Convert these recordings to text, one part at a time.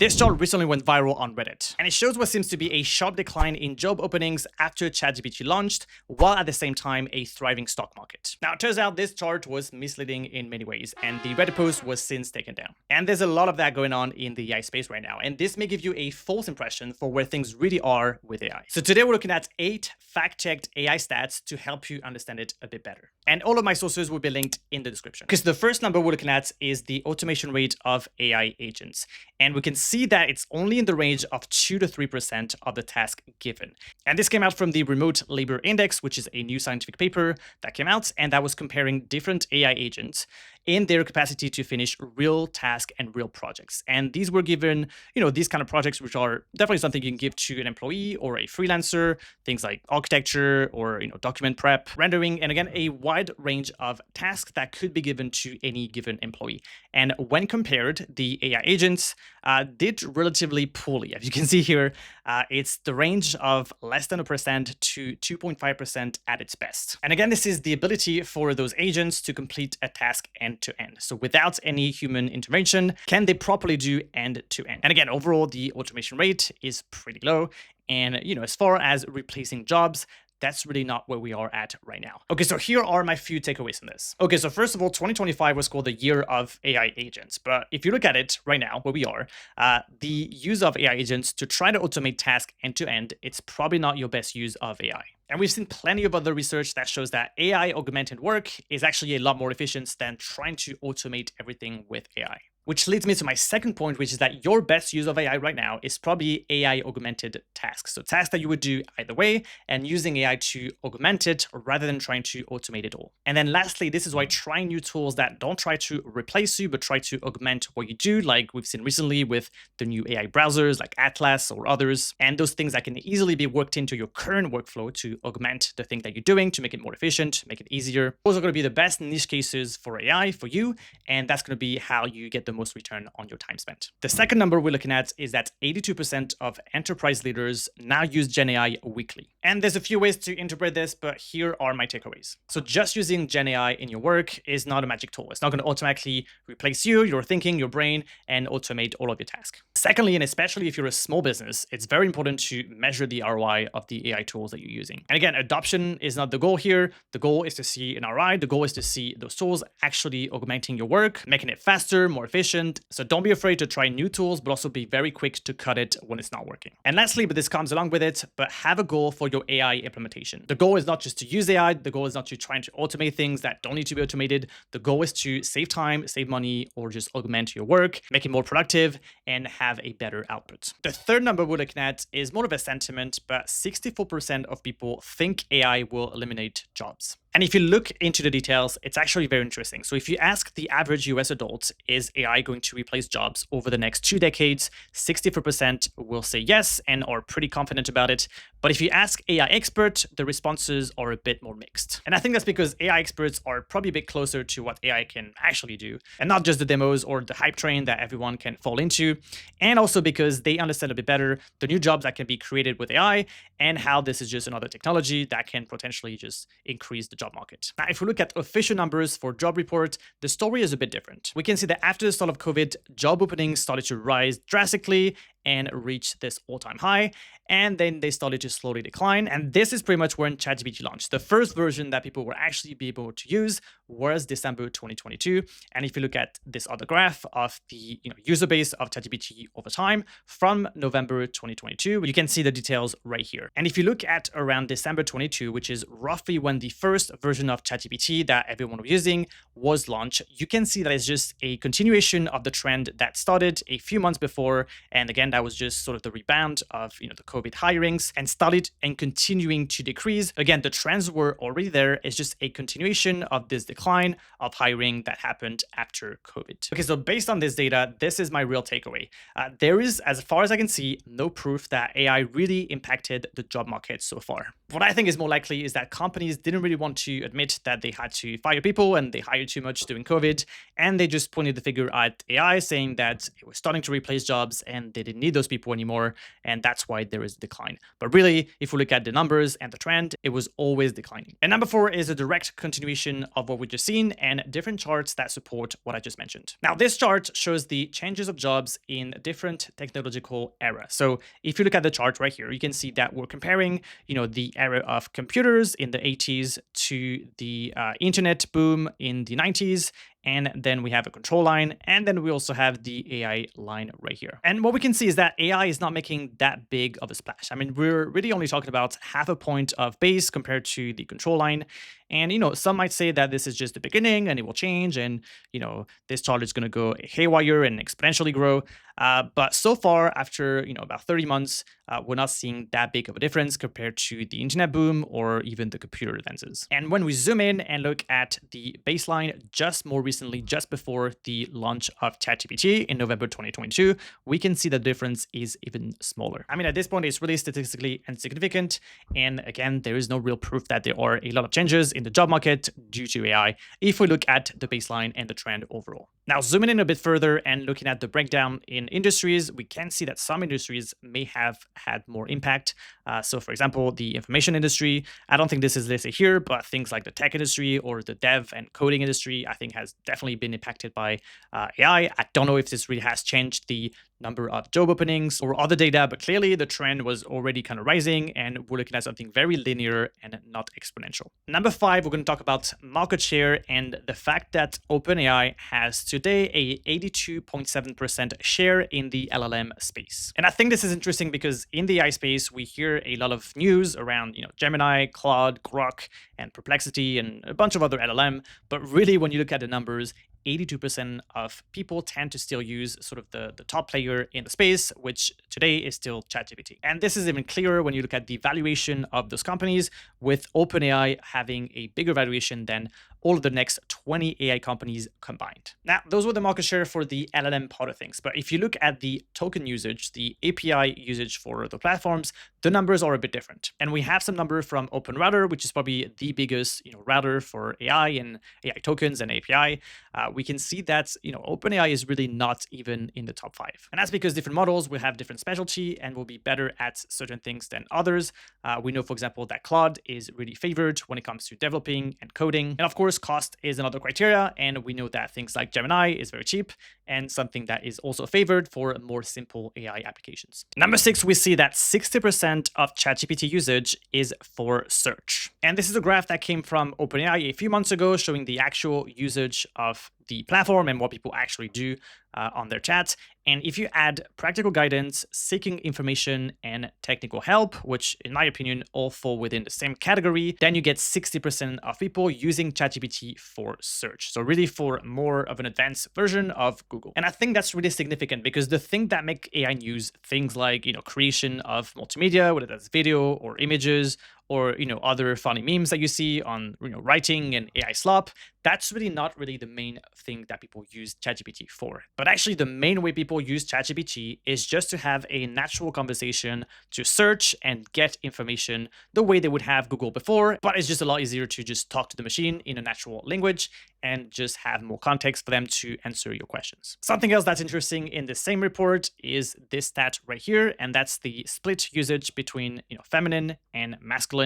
This chart recently went viral on Reddit, and it shows what seems to be a sharp decline in job openings after ChatGPT launched, while at the same time a thriving stock market. Now, it turns out this chart was misleading in many ways, and the Reddit post was since taken down. And there's a lot of that going on in the AI space right now, and this may give you a false impression for where things really are with AI. So today we're looking at 8 fact-checked AI stats to help you understand it a bit better. And all of my sources will be linked in the description. Because the first number we're looking at is the automation rate of AI agents. And we can see that it's only in the range of 2 to 3% of the task given. And this came out from the Remote Labor Index, which is a new scientific paper that came out, and that was comparing different AI agents in their capacity to finish real tasks and real projects. And these were given, these kind of projects, which are definitely something you can give to an employee or a freelancer, things like architecture or, document prep, rendering, and again, a wide range of tasks that could be given to any given employee. And when compared, the AI agents did relatively poorly. As you can see here, it's the range of less than 1% to 2.5% at its best. And again, this is the ability for those agents to complete a task end to end. So without any human intervention, can they properly do end to end? And again, overall, the automation rate is pretty low. And, as far as replacing jobs, that's really not where we are at right now. Okay, so here are my few takeaways from this. Okay, so first of all, 2025 was called the year of AI agents. But if you look at it right now, where we are, the use of AI agents to try to automate tasks end to end, it's probably not your best use of AI. And we've seen plenty of other research that shows that AI augmented work is actually a lot more efficient than trying to automate everything with AI. Which leads me to my second point, which is that your best use of AI right now is probably AI augmented tasks. So tasks that you would do either way and using AI to augment it rather than trying to automate it all. And then lastly, this is why trying new tools that don't try to replace you, but try to augment what you do, like we've seen recently with the new AI browsers like Atlas or others, and those things that can easily be worked into your current workflow to augment the thing that you're doing, to make it more efficient, make it easier. Those are going to be the best niche cases for AI for you, and that's going to be how you get the most return on your time spent. The second number we're looking at is that 82% of enterprise leaders now use GenAI weekly. And there's a few ways to interpret this, but here are my takeaways. So just using GenAI in your work is not a magic tool. It's not going to automatically replace you, your thinking, your brain, and automate all of your tasks. Secondly, and especially if you're a small business, it's very important to measure the ROI of the AI tools that you're using. And again, adoption is not the goal here. The goal is to see an ROI. The goal is to see those tools actually augmenting your work, making it faster, more efficient. So don't be afraid to try new tools, but also be very quick to cut it when it's not working. And lastly, but this comes along with it, but have a goal for your AI implementation. The goal is not just to use AI. The goal is not to try to automate things that don't need to be automated. The goal is to save time, save money, or just augment your work, make it more productive, and have a better output. The third number we're looking at is more of a sentiment, but 64% of people think AI will eliminate jobs. And if you look into the details, it's actually very interesting. So if you ask the average US adult, is AI going to replace jobs over the next 2 decades? 64% will say yes and are pretty confident about it. But if you ask AI experts, the responses are a bit more mixed. And I think that's because AI experts are probably a bit closer to what AI can actually do, and not just the demos or the hype train that everyone can fall into. And also because they understand a bit better the new jobs that can be created with AI and how this is just another technology that can potentially just increase the job market. Now, if we look at official numbers for job report, the story is a bit different. We can see that after the start of COVID, job openings started to rise drastically and reach this all-time high, and then they started to slowly decline. And this is pretty much when ChatGPT launched. The first version that people were actually be able to use was December 2022. And if you look at this other graph of the user base of ChatGPT over time from November 2022, you can see the details right here. And if you look at around December 22, which is roughly when the first version of ChatGPT that everyone was using was launched, you can see that it's just a continuation of the trend that started a few months before. And again, that was just sort of the rebound of the COVID hirings and started and continuing to decrease. Again, the trends were already there. It's just a continuation of this decline of hiring that happened after COVID. Okay, so based on this data, this is my real takeaway. There is, as far as I can see, no proof that AI really impacted the job market so far. What I think is more likely is that companies didn't really want to admit that they had to fire people and they hired too much during COVID, and they just pointed the finger at AI, saying that it was starting to replace jobs and they didn't need those people anymore, and that's why there is a decline. But really, if we look at the numbers and the trend, it was always declining. And number 4 is a direct continuation of what we just seen and different charts that support what I just mentioned. Now, this chart shows the changes of jobs in different technological era. So if you look at the chart right here, you can see that we're comparing, the era of computers in the 80s to the internet boom in the 90s. And then we have a control line, and then we also have the AI line right here. And what we can see is that AI is not making that big of a splash. I mean, we're really only talking about half a point of base compared to the control line. And, some might say that this is just the beginning and it will change. And, this chart is going to go haywire and exponentially grow. But so far, after, about 30 months, we're not seeing that big of a difference compared to the internet boom or even the computer advances. And when we zoom in and look at the baseline just more recently, just before the launch of ChatGPT in November 2022, we can see the difference is even smaller. I mean, at this point, it's really statistically insignificant. And again, there is no real proof that there are a lot of changes in the job market due to AI if we look at the baseline and the trend overall. Now, zooming in a bit further and looking at the breakdown in industries, we can see that some industries may have had more impact. So for example, the information industry, I don't think this is listed here, but things like the tech industry or the dev and coding industry, I think has definitely been impacted by AI. I don't know if this really has changed the number of job openings or other data, but clearly the trend was already kind of rising and we're looking at something very linear and not exponential. Number 5, we're going to talk about market share and the fact that OpenAI has today a 82.7% share in the LLM space. And I think this is interesting because in the AI space, we hear a lot of news around, Gemini, Claude, Grok, and Perplexity, and a bunch of other LLM. But really, when you look at the numbers, 82% of people tend to still use sort of the top player in the space, which today is still ChatGPT. And this is even clearer when you look at the valuation of those companies, with OpenAI having a bigger valuation than all of the next 20 AI companies combined. Now, those were the market share for the LLM part of things. But if you look at the token usage, the API usage for the platforms, the numbers are a bit different. And we have some number from OpenRouter, which is probably the biggest router for AI and AI tokens and API. We can see that OpenAI is really not even in the top 5. And that's because different models will have different specialty and will be better at certain things than others. We know, for example, that Claude is really favored when it comes to developing and coding. And of course, cost is another criteria. And we know that things like Gemini is very cheap and something that is also favored for more simple AI applications. Number 6, we see that 60% of ChatGPT usage is for search. And this is a graph that came from OpenAI a few months ago, showing the actual usage of the platform and what people actually do on their chat. And if you add practical guidance, seeking information, and technical help, which in my opinion all fall within the same category, then you get 60% of people using ChatGPT for search. So really for more of an advanced version of Google. And I think that's really significant because the thing that make AI news, things like creation of multimedia, whether that's video or images, or other funny memes that you see on writing and AI slop, that's really not really the main thing that people use ChatGPT for. But actually the main way people use ChatGPT is just to have a natural conversation, to search and get information the way they would have Google before, but it's just a lot easier to just talk to the machine in a natural language and just have more context for them to answer your questions. Something else that's interesting in the same report is this stat right here, and that's the split usage between feminine and masculine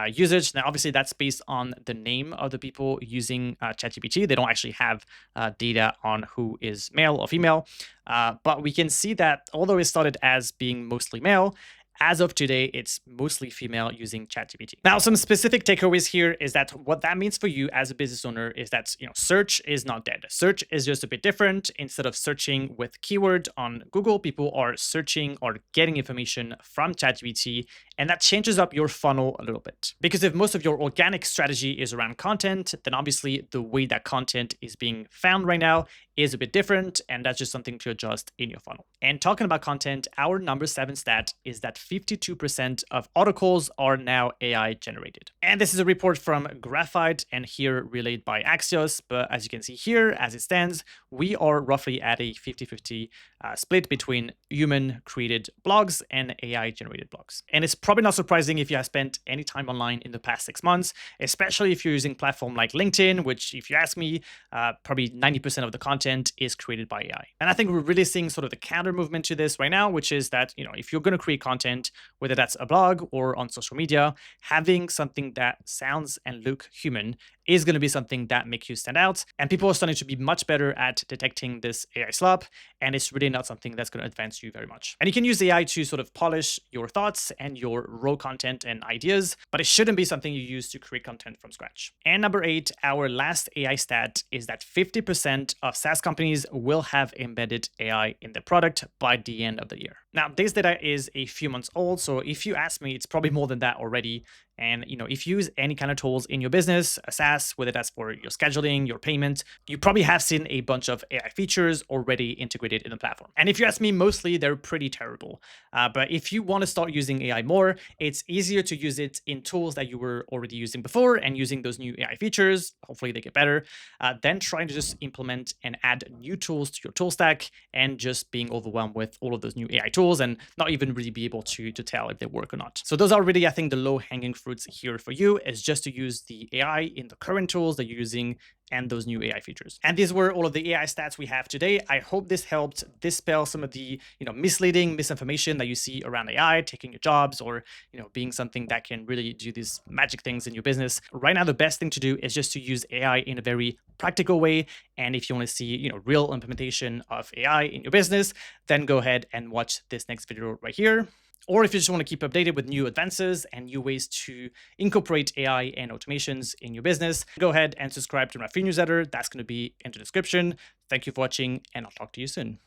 usage. Now, obviously, that's based on the name of the people using ChatGPT. They don't actually have data on who is male or female, but we can see that although it started as being mostly male, as of today, it's mostly female using ChatGPT. Now, some specific takeaways here is that what that means for you as a business owner is that, search is not dead. Search is just a bit different. Instead of searching with keyword on Google, people are searching or getting information from ChatGPT, and that changes up your funnel a little bit. Because if most of your organic strategy is around content, then obviously the way that content is being found right now is a bit different, and that's just something to adjust in your funnel. And talking about content, our number 7 stat is that 52% of articles are now AI generated. And this is a report from Graphite and here relayed by Axios. But as you can see here, as it stands, we are roughly at a 50-50 split between human created blogs and AI generated blogs. And it's probably not surprising if you have spent any time online in the past 6 months, especially if you're using a platform like LinkedIn, which if you ask me, probably 90% of the content content is created by AI. And I think we're really seeing sort of the counter movement to this right now, which is that, if you're going to create content, whether that's a blog or on social media, having something that sounds and look human is going to be something that makes you stand out. And people are starting to be much better at detecting this AI slop. And it's really not something that's going to advance you very much. And you can use AI to sort of polish your thoughts and your raw content and ideas, but it shouldn't be something you use to create content from scratch. And number 8, our last AI stat is that 50% of SaaS companies will have embedded AI in their product by the end of the year. Now, this data is a few months old, so if you ask me, it's probably more than that already. And if you use any kind of tools in your business, a SaaS, whether that's for your scheduling, your payment, you probably have seen a bunch of AI features already integrated in the platform. And if you ask me, mostly they're pretty terrible. But if you want to start using AI more, it's easier to use it in tools that you were already using before and using those new AI features. Hopefully they get better. Then trying to just implement and add new tools to your tool stack and just being overwhelmed with all of those new AI tools and not even really be able to tell if they work or not. So those are really, I think, the low-hanging fruits here for you, is just to use the AI in the current tools that you're using and those new AI features. And these were all of the AI stats we have today. I hope this helped dispel some of the misleading misinformation that you see around AI taking your jobs, or being something that can really do these magic things in your business. Right now, the best thing to do is just to use AI in a very practical way. And if you want to see real implementation of AI in your business, then go ahead and watch this next video right here. Or if you just want to keep updated with new advances and new ways to incorporate AI and automations in your business, go ahead and subscribe to my free newsletter. That's going to be in the description. Thank you for watching, and I'll talk to you soon.